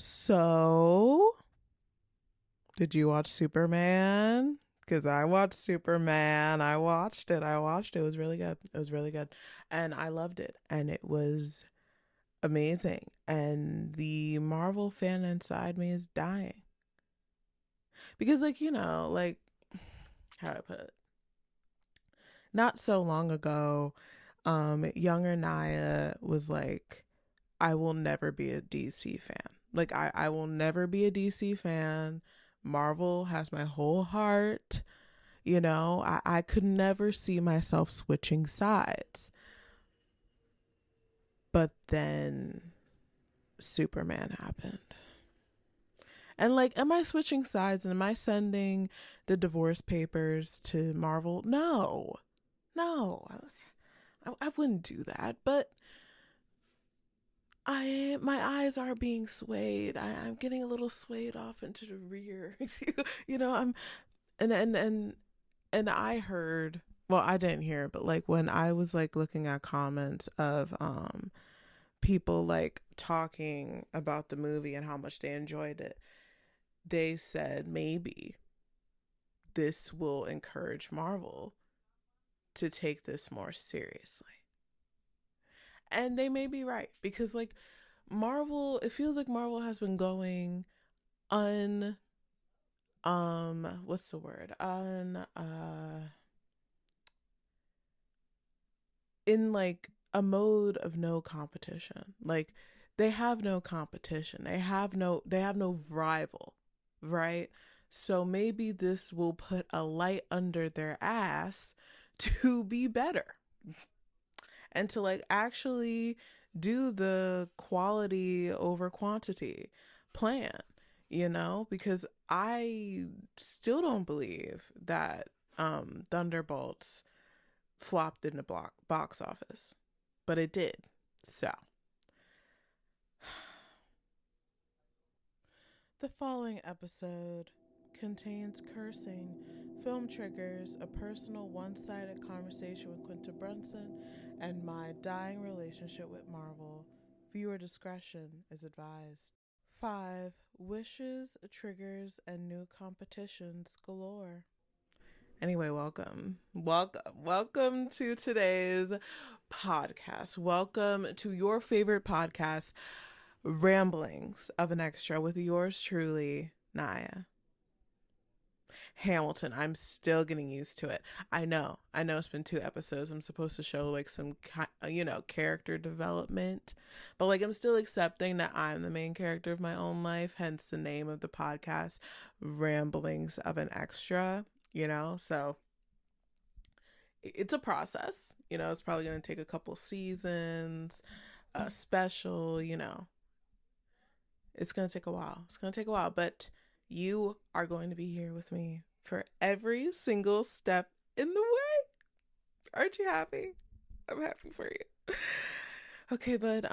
So, did you watch Superman? Because I watched Superman. I watched it. I watched it. It was really good. It was really good. And I loved it. And it was amazing. And the Marvel fan inside me is dying. Because, how do I put it? Not so long ago, younger Nyah was like, I will never be a DC fan. Like, I will never be a DC fan. Marvel has my whole heart. I could never see myself switching sides. But then Superman happened. And like, am I switching sides and am I sending the divorce papers to Marvel? No, no, I wouldn't do that. But my eyes are being swayed. I'm getting a little swayed off into the rear. I'm and I heard, well, I didn't hear it, but like when I was like looking at comments of people like talking about the movie and how much they enjoyed it, they said maybe this will encourage Marvel to take this more seriously. And they may be right because like Marvel, it feels like Marvel has been going un what's the word? In like a mode of no competition. Like they have no competition. They have no rival, right? So maybe this will put a light under their ass to be better and to like actually do the quality over quantity plan, because I still don't believe that Thunderbolts flopped in the box office, but it did. So, the following episode contains cursing, film triggers, a personal one sided conversation with Quinta Brunson, and my dying relationship with Marvel. Viewer discretion is advised. 5. Wishes, triggers, and new competitions galore. Anyway, welcome. Welcome to today's podcast. Welcome to your favorite podcast, Ramblings of an Extra, with yours truly, Nyah. Hamilton. I'm still getting used to it. I know. It's been 2 episodes. I'm supposed to show like some, character development, but like I'm still accepting that I'm the main character of my own life. Hence the name of the podcast, Ramblings of an Extra. So it's a process. It's probably going to take a couple seasons, a special. It's going to take a while. But you are going to be here with me for every single step in the way. Aren't you happy? I'm happy for you. Okay, but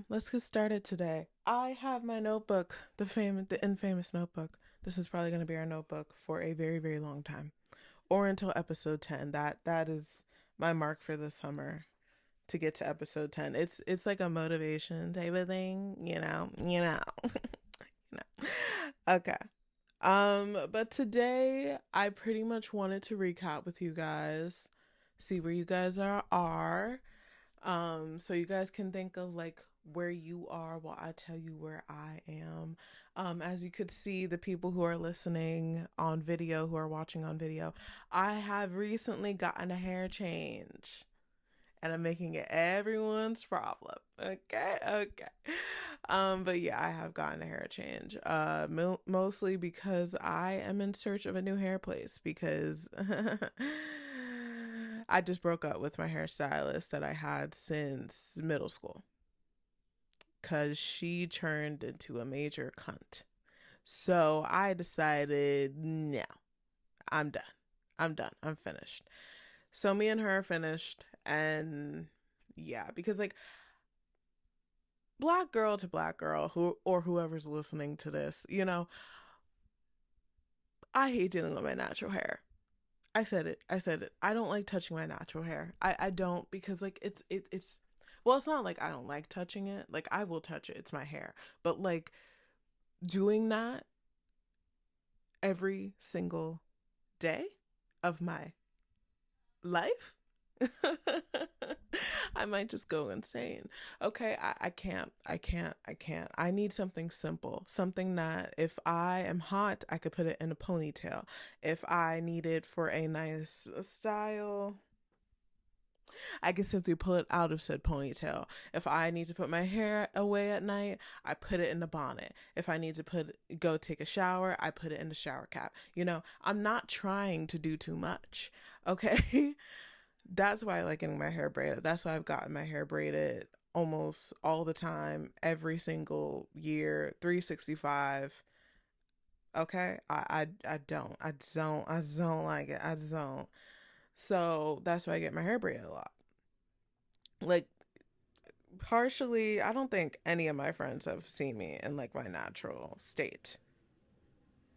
let's get started today. I have my notebook, the infamous notebook. This is probably going to be our notebook for a very, very long time, or until episode 10. That is my mark for the summer, to get to episode 10. It's like a motivation type of thing, Okay. But today I pretty much wanted to recap with you guys, see where you guys are. So you guys can think of like where you are while I tell you where I am. As you could see, the people who are listening on video, who are watching on video, I have recently gotten a hair change. And I'm making it everyone's problem. Okay. But yeah, I have gotten a hair change. Mostly because I am in search of a new hair place, because I just broke up with my hairstylist that I had since middle school, because she turned into a major cunt. So I decided, no, I'm done. I'm finished. So me and her are finished, and yeah, because like black girl to black girl, whoever's listening to this, I hate dealing with my natural hair. I said it. I don't like touching my natural hair. I don't, because like it's well, it's not like I don't like touching it. Like I will touch it. It's my hair. But like doing that every single day of my life, I might just go insane. Okay, I can't. I need something simple. Something that if I am hot, I could put it in a ponytail. If I need it for a nice style, I can simply pull it out of said ponytail. If I need to put my hair away at night, I put it in the bonnet. If I need to go take a shower, I put it in the shower cap. I'm not trying to do too much. Okay? That's why I like getting my hair braided. That's why I've gotten my hair braided almost all the time, every single year, 365. Okay? I don't like it. I don't. So that's why I get my hair braided a lot. Like, partially, I don't think any of my friends have seen me in like my natural state.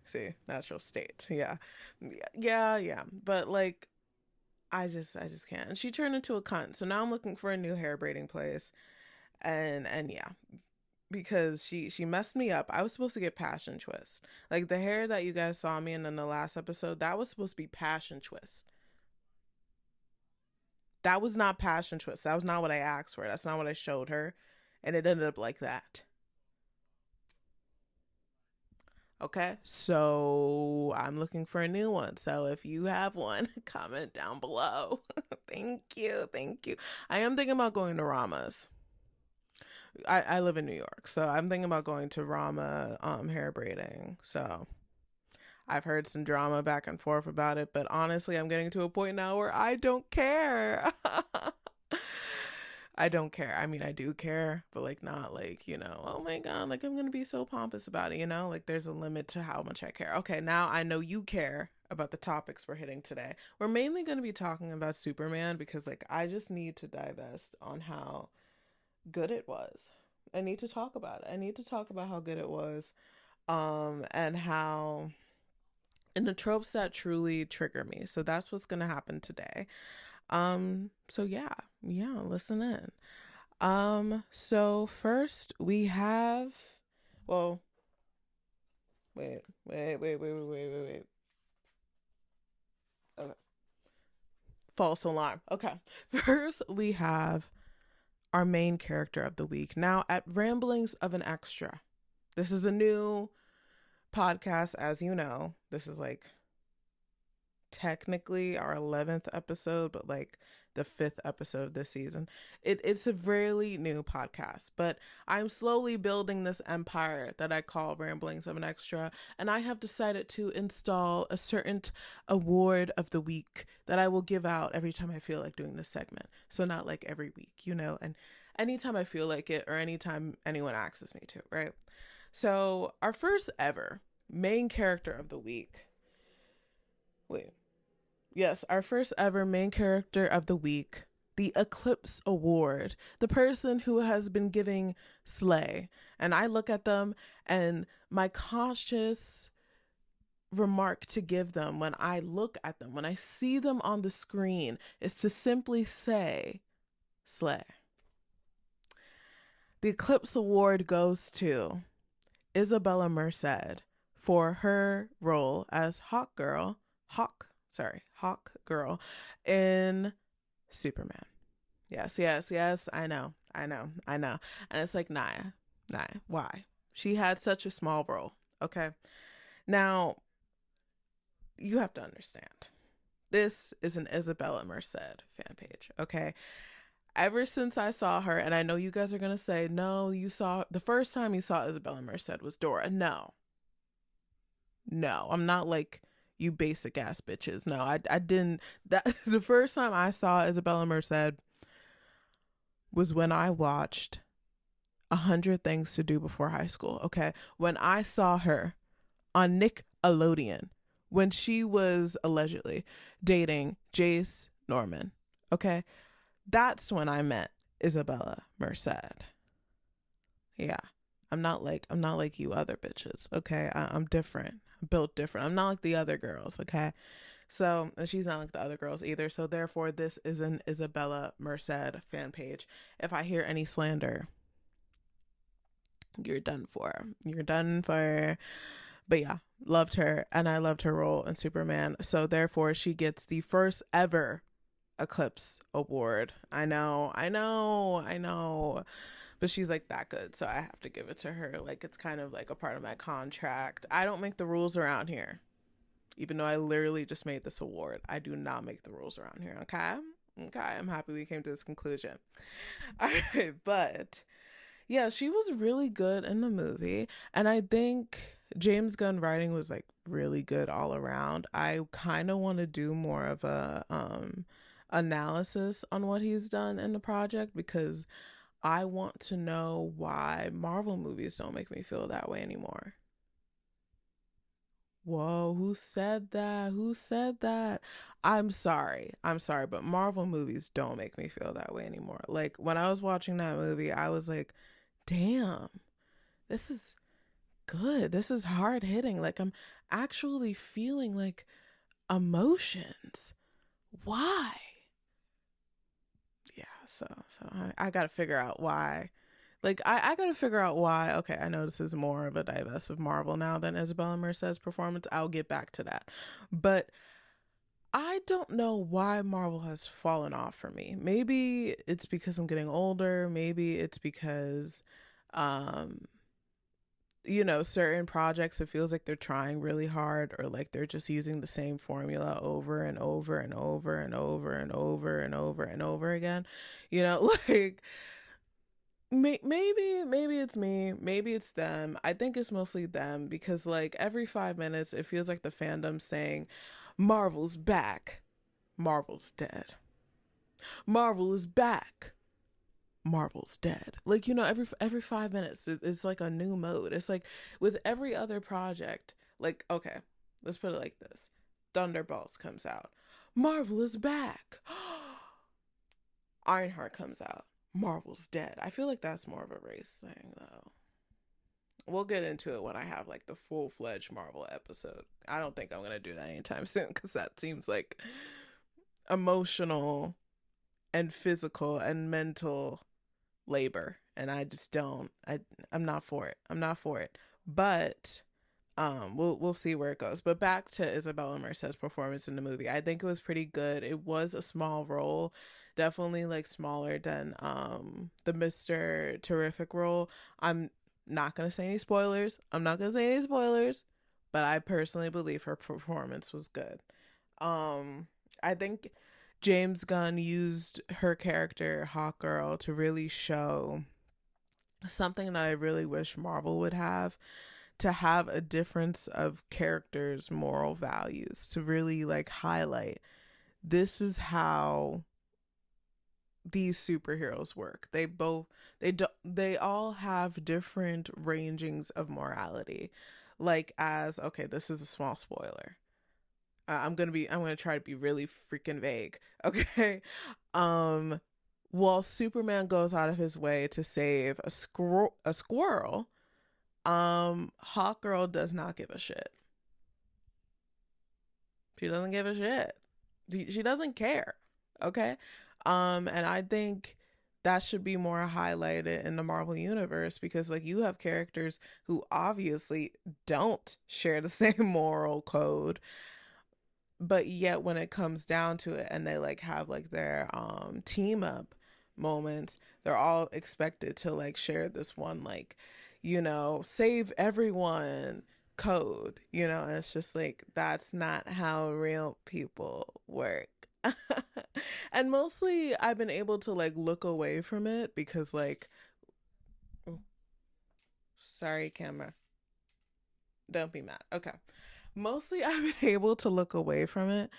See, natural state. Yeah. Yeah. But like, I just can't. And she turned into a cunt. So now I'm looking for a new hair braiding place. And yeah, because she messed me up. I was supposed to get passion twist. Like the hair that you guys saw me in the last episode, that was supposed to be passion twist. That was not passion twist. That was not what I asked for. That's not what I showed her. And it ended up like that. Okay, so I'm looking for a new one. So if you have one, comment down below. Thank you. Thank you. I am thinking about going to Rama's. I live in New York, so I'm thinking about going to Rama hair braiding. So I've heard some drama back and forth about it, but honestly, I'm getting to a point now where I don't care. I don't care. I mean, I do care, but like not like, oh my God, like I'm going to be so pompous about it, Like there's a limit to how much I care. Okay, now I know you care about the topics we're hitting today. We're mainly going to be talking about Superman because like I just need to divest on how good it was. I need to talk about it. I need to talk about how good it was and how and the tropes that truly trigger me. So that's what's going to happen today. So yeah, listen in. So first we have, well, wait. Okay. False alarm. Okay. First we have our main character of the week. Now at Ramblings of an Extra. This is a new podcast, as you know. This is like technically our 11th episode, but like the 5th episode of this season. It's a really new podcast, but I'm slowly building this empire that I call Ramblings of an Extra, and I have decided to install a certain award of the week that I will give out every time I feel like doing this segment. So not like every week, and anytime I feel like it or anytime anyone asks me to, right? So our first ever main character of the week. Yes, our first ever main character of the week, the Eclipse Award, the person who has been giving slay. And I look at them and my conscious remark to give them when I look at them, when I see them on the screen, is to simply say slay. The Eclipse Award goes to Isabella Merced for her role as Hawk Girl in Superman. Yes, I know. And it's like, Nyah, why? She had such a small role, okay? Now, you have to understand, this is an Isabella Merced fan page, okay? Ever since I saw her, and I know you guys are going to say, no, the first time you saw Isabella Merced was Dora. No, I'm not like you basic ass bitches. No, I didn't. The first time I saw Isabella Merced was when I watched 100 Things to Do Before High School. Okay, when I saw her on Nickelodeon when she was allegedly dating Jace Norman. Okay, that's when I met Isabella Merced. Yeah, I'm not like you other bitches. Okay, I'm different. Built different. I'm not like the other girls, okay? So, and she's not like the other girls either. So therefore, this is an Isabella Merced fan page. If I hear any slander, You're done for. You're done for. But yeah, loved her, and I loved her role in Superman. So therefore, she gets the first ever Eclipse award. I know. But she's like that good, so I have to give it to her. Like it's kind of like a part of my contract. I don't make the rules around here. Even though I literally just made this award, I do not make the rules around here, okay? Okay, I'm happy we came to this conclusion. All right, but yeah, she was really good in the movie, and I think James Gunn writing was like really good all around. I kind of want to do more of a analysis on what he's done in the project because I want to know why Marvel movies don't make me feel that way anymore. Whoa, who said that? Who said that? I'm sorry. I'm sorry, but Marvel movies don't make me feel that way anymore. Like when I was watching that movie, I was like, damn, this is good. This is hard hitting. Like I'm actually feeling like emotions. Why? Yeah, so I gotta figure out why. Like I gotta figure out why. Okay, I know this is more of a divisive Marvel now than Isabella Merced's performance. I'll get back to that. But I don't know why Marvel has fallen off for me. Maybe it's because I'm getting older. Maybe it's because, um, certain projects, it feels like they're trying really hard or like they're just using the same formula over and over and over and over and over and over and over again. Like maybe it's me, maybe it's them. I think it's mostly them because like every 5 minutes it feels like the fandom saying Marvel's back, Marvel's dead, Marvel is back, Marvel's dead. Like every 5 minutes it's like a new mode. It's like with every other project, like okay, let's put it like this: Thunderbolts comes out, Marvel is back. Ironheart comes out, Marvel's dead. I feel like that's more of a race thing though. We'll get into it when I have like the full-fledged Marvel episode. I don't think I'm gonna do that anytime soon because that seems like emotional and physical and mental labor, and I just don't. I'm not for it. I'm not for it. But we'll see where it goes. But back to Isabella Merced's performance in the movie. I think it was pretty good. It was a small role, definitely like smaller than the Mr. Terrific role. I'm not gonna say any spoilers. I'm not gonna say any spoilers, but I personally believe her performance was good. I think James Gunn used her character Hawkgirl to really show something that I really wish Marvel would have, to have a difference of characters' moral values, to really like highlight this is how these superheroes work. They all have different rangings of morality. Like as okay, this is a small spoiler. I'm gonna try to be really freaking vague. Okay. Um while Superman goes out of his way to save a squirrel, Hawkgirl does not give a shit. She doesn't give a shit. She doesn't care. Okay? And I think that should be more highlighted in the Marvel universe because like you have characters who obviously don't share the same moral code, but yet when it comes down to it and they like have like their team up moments, they're all expected to like share this one like save everyone code, and it's just like that's not how real people work. And mostly I've been able to like look away from it because like oh, sorry camera, don't be mad. Okay, mostly I've been able to look away from it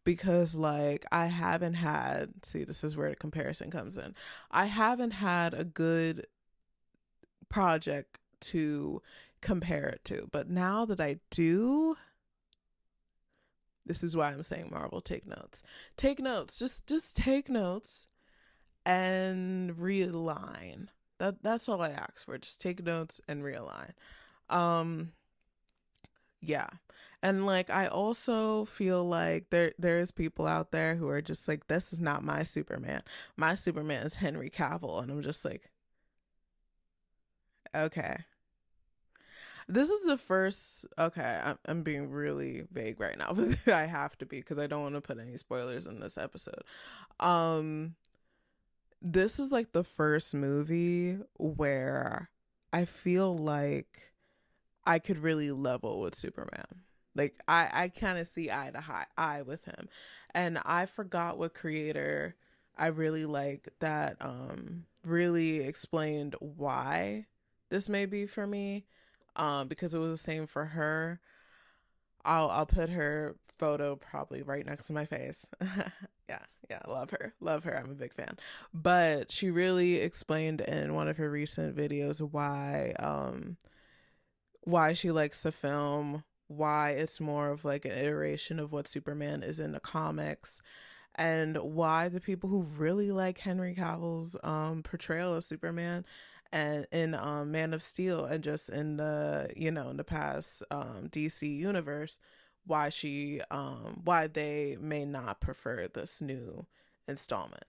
because like I haven't had, see, this is where the comparison comes in. I haven't had a good project to compare it to, but now that I do, this is why I'm saying Marvel, take notes. Take notes. Just take notes and realign. That's all I ask for. Just take notes and realign. Um yeah. And like I also feel like there's people out there who are just like, this is not my Superman. My Superman is Henry Cavill, and I'm just like, Okay. This is the first. Okay, I'm being really vague right now, but I have to be because I don't want to put any spoilers in this episode. Um, this is like the first movie where I feel like I could really level with Superman. Like I kind of see eye with him, and I forgot what creator I really like that really explained why this may be for me, because it was the same for her. I'll put her photo probably right next to my face. Yeah, yeah, love her. I'm a big fan. But she really explained in one of her recent videos why she likes the film, why it's more of like an iteration of what Superman is in the comics, and why the people who really like Henry Cavill's portrayal of Superman and in Man of Steel and just in the in the past DC universe, why they may not prefer this new installment.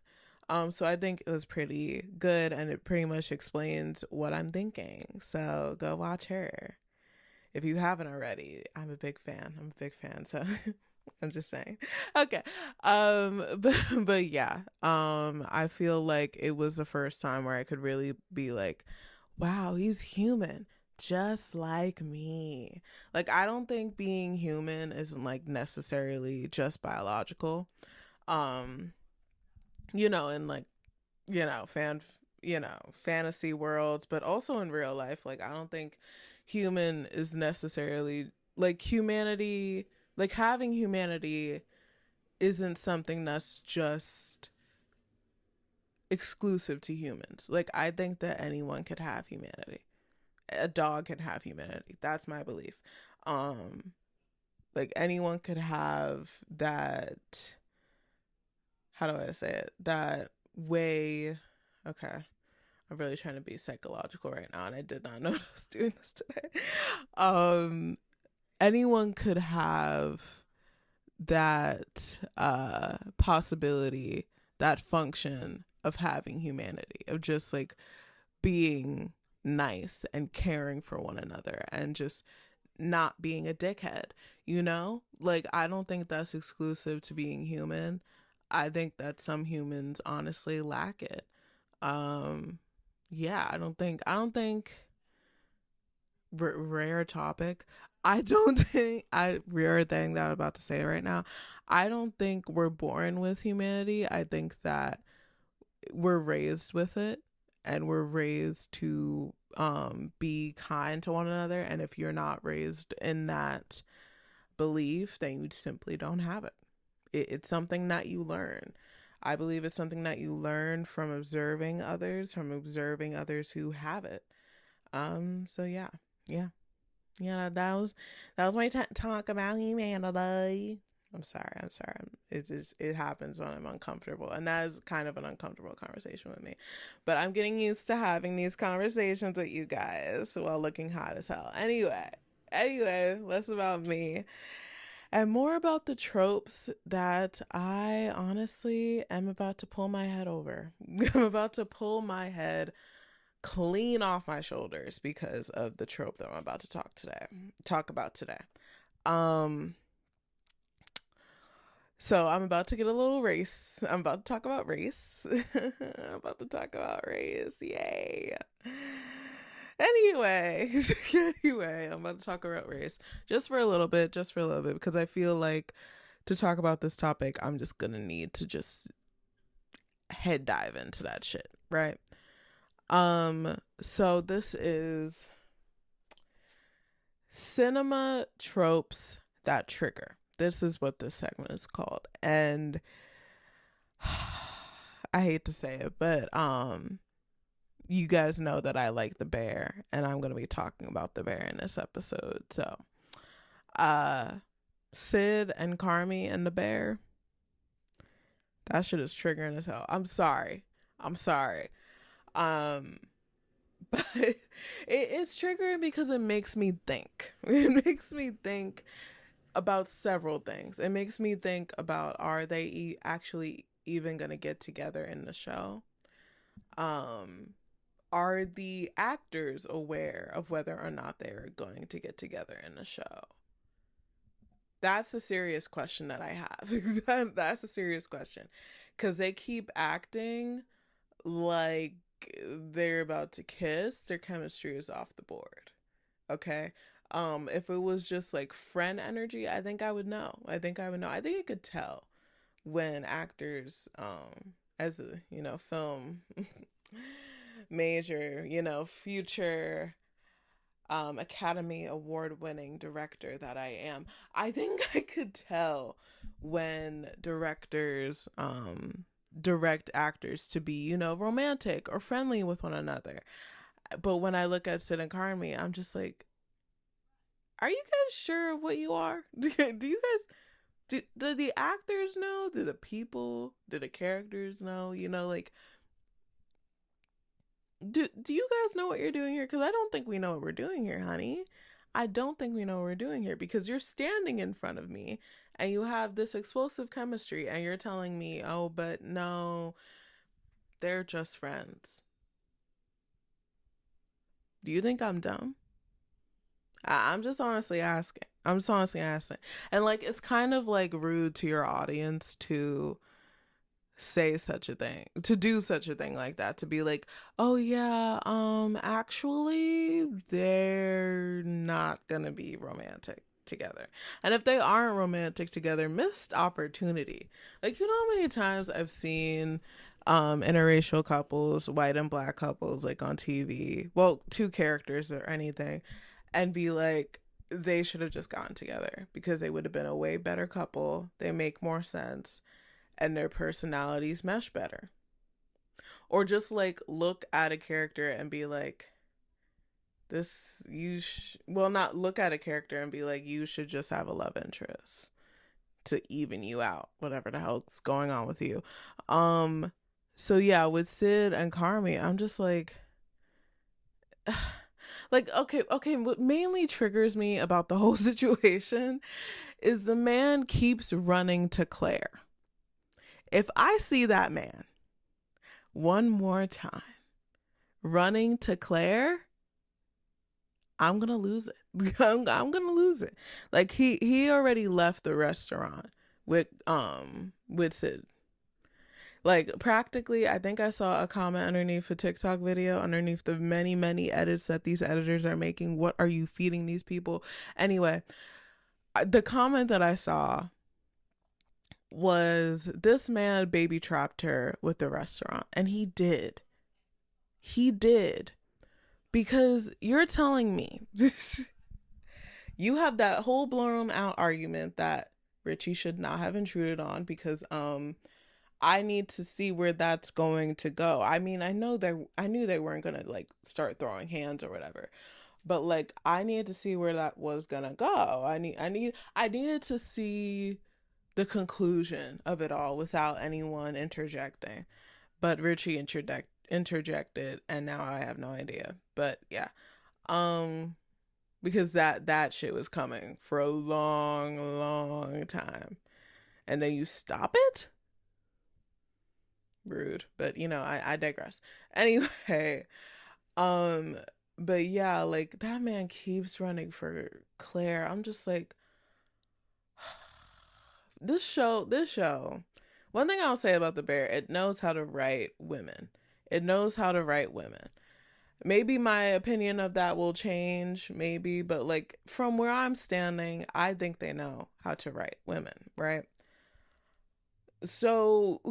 So I think it was pretty good and it pretty much explains what I'm thinking. So go watch her if you haven't already. I'm a big fan. So I'm just saying. Okay. But yeah. I feel like it was the first time where I could really be like, wow, he's human. Just like me. Like I don't think being human isn't like necessarily just biological. Um, in like, fan fantasy worlds, but also in real life. Like I don't think human is necessarily like humanity, like having humanity isn't something that's just exclusive to humans. Like I think that anyone could have humanity. A dog can have humanity. That's my belief. Um like anyone could have that, how do I say it? That way. Okay. I'm really trying to be psychological right now, and I did not know I was doing this today. Anyone could have that possibility, that function of having humanity, of just like being nice and caring for one another and just not being a dickhead, Like, I don't think that's exclusive to being human. I think that some humans honestly lack it. Um, yeah, I don't think rare topic. I don't think I rare thing that I'm about to say right now. I don't think we're born with humanity. I think that we're raised with it and we're raised to be kind to one another, and if you're not raised in that belief, then you simply don't have it. It's something that you learn. I believe it's something that you learn from observing others who have it. So yeah. Yeah. Yeah, that was my talk about humanity. I'm sorry. It happens when I'm uncomfortable, and that is kind of an uncomfortable conversation with me. But I'm getting used to having these conversations with you guys while looking hot as hell. Anyway, less about me and more about the tropes that I honestly am about to pull my head over. I'm about to pull my head clean off my shoulders because of the trope that I'm about to talk about today. Um so I'm about to get a little race. I'm about to talk about race. I'm about to talk about race. Yay. Anyway, I'm about to talk about race just for a little bit, because I feel like to talk about this topic, I'm just gonna need to just head dive into that shit, right? So this is cinema tropes that trigger. This is what this segment is called. And I hate to say it, but you guys know that I like the bear, and I'm going to be talking about the bear in this episode. So, Sid and Carmi and the bear. That shit is triggering as hell. I'm sorry. But it's triggering because it makes me think. It makes me think about several things. It makes me think about, are they actually even gonna get together in the show? are the actors aware of whether or not they're going to get together in the show? That's a serious question that I have. That's a serious question. Because they keep acting like they're about to kiss. Their chemistry is off the board. Okay. If it was just like friend energy, I think I would know. I think I would know. I think I could tell when actors, as a, film major, future Academy Award winning director that I am, I think I could tell when directors direct actors to be, romantic or friendly with one another. But when I look at Sid and Carmi, I'm just like, are you guys sure of what you are? Do you guys do the actors know? Do the people, do the characters know? Like, do you guys know what you're doing here? Because I don't think we know what we're doing here, honey. I don't think we know what we're doing here, because you're standing in front of me and you have this explosive chemistry and you're telling me, oh, but no, they're just friends. Do you think I'm dumb? I'm just honestly asking. I'm just honestly asking. And like, it's kind of like rude to your audience to say such a thing, to do such a thing like that, to be like, oh yeah, actually they're not gonna be romantic together. And if they aren't romantic together, missed opportunity. Like, how many times I've seen interracial couples, white and black couples, like on TV, well, two characters or anything, and be like, they should have just gotten together because they would have been a way better couple. They make more sense and their personalities mesh better. Or just like look at a character and be like, well, not look at a character and be like, you should just have a love interest to even you out, whatever the hell's going on with you. So yeah, with Sid and Carmi, I'm just like, like, okay, what mainly triggers me about the whole situation is the man keeps running to Claire. If I see that man one more time running to Claire, I'm gonna lose it. I'm gonna lose it. Like, he already left the restaurant with Sid. Like, practically, I think I saw a comment underneath a TikTok video, underneath the many edits that these editors are making. What are you feeding these people? Anyway, the comment that I saw was, this man baby trapped her with the restaurant. And he did. He did. Because you're telling me you have that whole blown out argument that Richie should not have intruded on, because I need to see where that's going to go. I mean, I knew they weren't gonna like start throwing hands or whatever, but like, I needed to see where that was gonna go. I needed to see the conclusion of it all without anyone interjecting. But Richie interjected, and now I have no idea. But yeah, because that shit was coming for a long time, and then you stop it. Rude. But I digress. Anyway, but yeah, like, that man keeps running for Claire. I'm just like, this show, one thing I'll say about The Bear, it knows how to write women. It knows how to write women. Maybe my opinion of that will change, maybe, but like, from where I'm standing, I think they know how to write women, right? So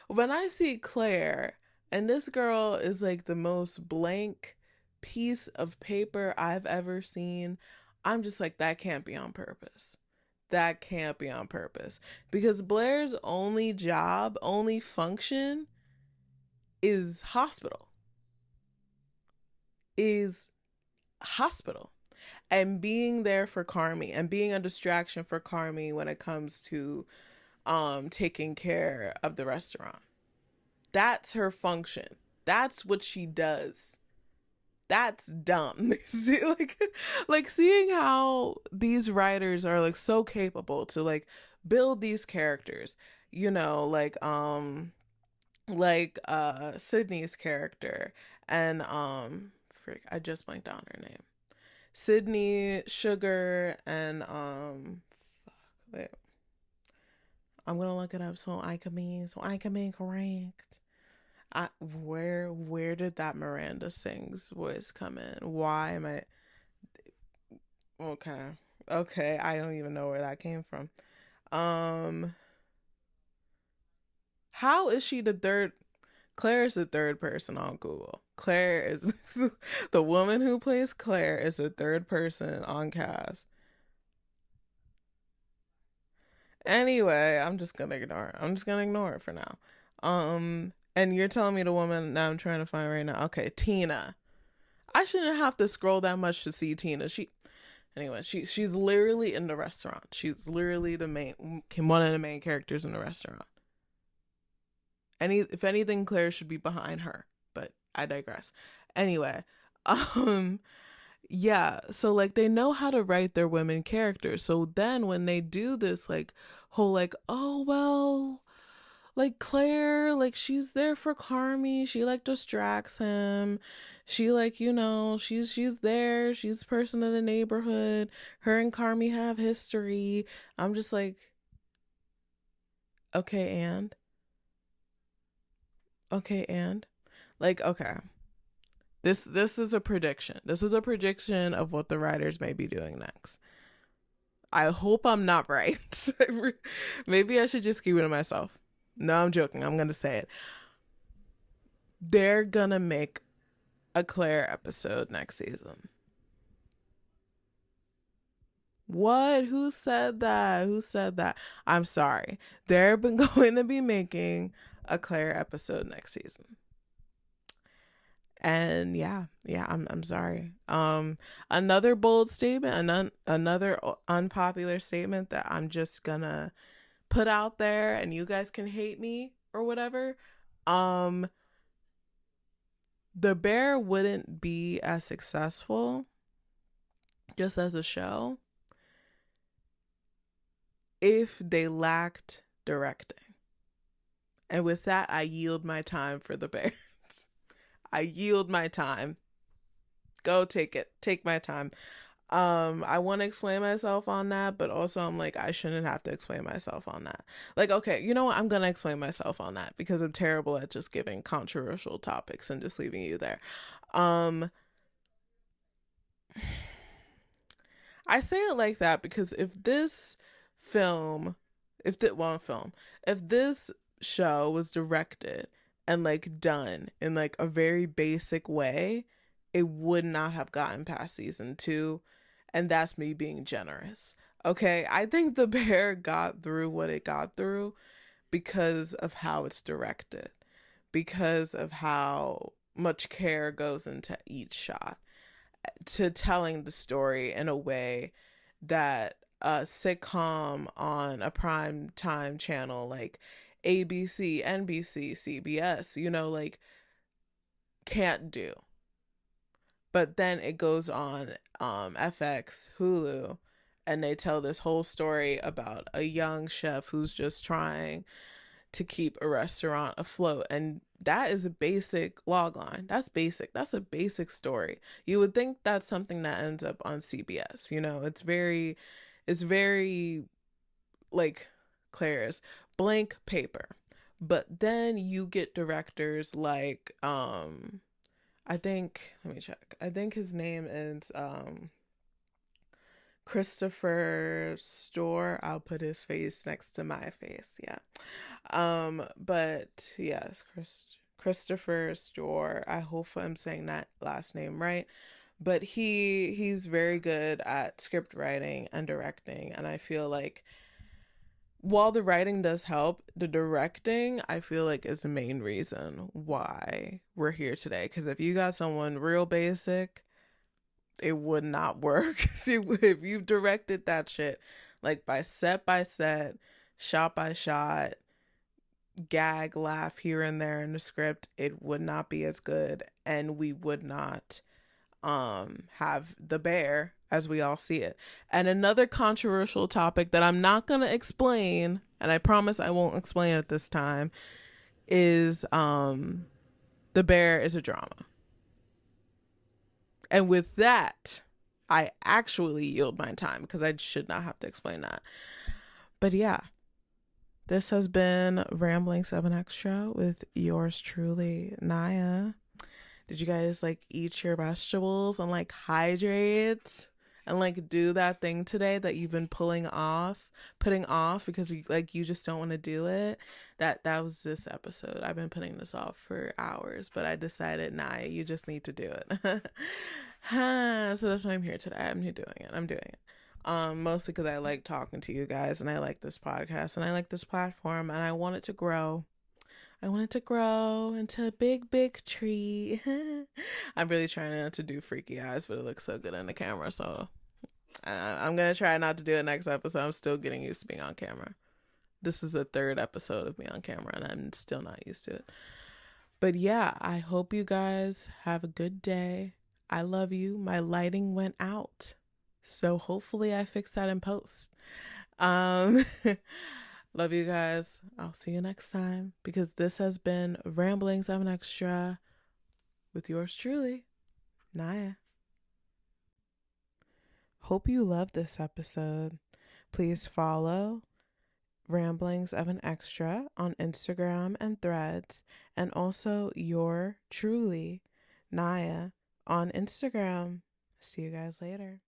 when I see Claire, and this girl is like the most blank piece of paper I've ever seen, I'm just like, that can't be on purpose. That can't be on purpose. Because Blair's only job, only function is hospital. And being there for Carmi, and being a distraction for Carmi when it comes to taking care of the restaurant. That's her function. That's what she does. That's dumb. See, like seeing how these writers are like so capable to like build these characters, like Sydney's character, and freak, I just blanked on her name. Sydney, Sugar, and fuck, wait. I'm gonna look it up so I can be correct. Where did that Miranda Sings voice come in? Why am I okay? Okay, I don't even know where that came from. Um, how is she the third? Claire is the third person on Google. Claire is the woman who plays Claire is the third person on cast. Anyway, I'm just gonna ignore it. I'm just gonna ignore it for now. And you're telling me the woman that I'm trying to find right now. Okay, Tina. I shouldn't have to scroll that much to see Tina. She's literally in the restaurant. She's literally one of the main characters in the restaurant. If anything, Claire should be behind her, but I digress. Anyway, um, yeah, so like they know how to write their women characters. So then when they do this like whole like, oh well, like Claire, like she's there for Carmi, she like distracts him. She like, she's there, she's person of the neighborhood. Her and Carmi have history. I'm just like, okay, and okay, and like, okay. This is a prediction. This is a prediction of what the writers may be doing next. I hope I'm not right. Maybe I should just keep it to myself. No, I'm joking. I'm gonna say it. They're gonna make a Claire episode next season. What? Who said that? Who said that? I'm sorry. They're going to be making a Claire episode next season. And yeah, I'm sorry. Another bold statement, another unpopular statement that I'm just gonna put out there, and you guys can hate me or whatever. The Bear wouldn't be as successful just as a show if they lacked directing. And with that, I yield my time for The Bear. I yield my time. Go take it. Take my time. I want to explain myself on that, but also I'm like, I shouldn't have to explain myself on that. Like, okay, you know what? I'm going to explain myself on that because I'm terrible at just giving controversial topics and just leaving you there. I say it like that because if this show was directed and like done in like a very basic way, it would not have gotten past season 2, and that's me being generous. Okay, I think The Bear got through what it got through because of how it's directed, because of how much care goes into each shot, to telling the story in a way that a sitcom on a prime time channel like ABC, NBC, CBS, like can't do. But then it goes on FX, Hulu, and they tell this whole story about a young chef who's just trying to keep a restaurant afloat. And that is a basic logline. That's basic. That's a basic story. You would think that's something that ends up on CBS. It's very like Claire's blank paper. But then you get directors like let me check. I think his name is Christopher Store. I'll put his face next to my face. Yeah. But yes, Christopher Store. I hope I'm saying that last name right. But he's very good at script writing and directing, and I feel like while the writing does help, the directing, I feel like, is the main reason why we're here today. Because if you got someone real basic, it would not work. If you directed that shit, like by set, shot by shot, gag, laugh here and there in the script, it would not be as good. And we would not have The Bear as we all see it. And another controversial topic that I'm not going to explain, and I promise I won't explain it this time, is The Bear is a drama. And with that, I actually yield my time because I should not have to explain that. But yeah, this has been Rambling 7 Extra with yours truly, Nyah. Did you guys like eat your vegetables and like hydrate and like do that thing today that you've been putting off because you just don't want to do it? That was this episode. I've been putting this off for hours, but I decided, nah, you just need to do it. So that's why I'm here today. I'm doing it. Mostly because I like talking to you guys and I like this podcast and I like this platform and I want it to grow. I want it to grow into a big, big tree. I'm really trying not to do freaky eyes, but it looks so good on the camera. So I'm going to try not to do it next episode. I'm still getting used to being on camera. This is the 3rd episode of me on camera, and I'm still not used to it. But yeah, I hope you guys have a good day. I love you. My lighting went out, so hopefully I fix that in post. Love you guys. I'll see you next time because this has been Rambling 7 Extra with yours truly, Nyah. Hope you loved this episode. Please follow Rambling 7 Extra on Instagram and Threads, and also your truly, Nyah, on Instagram. See you guys later.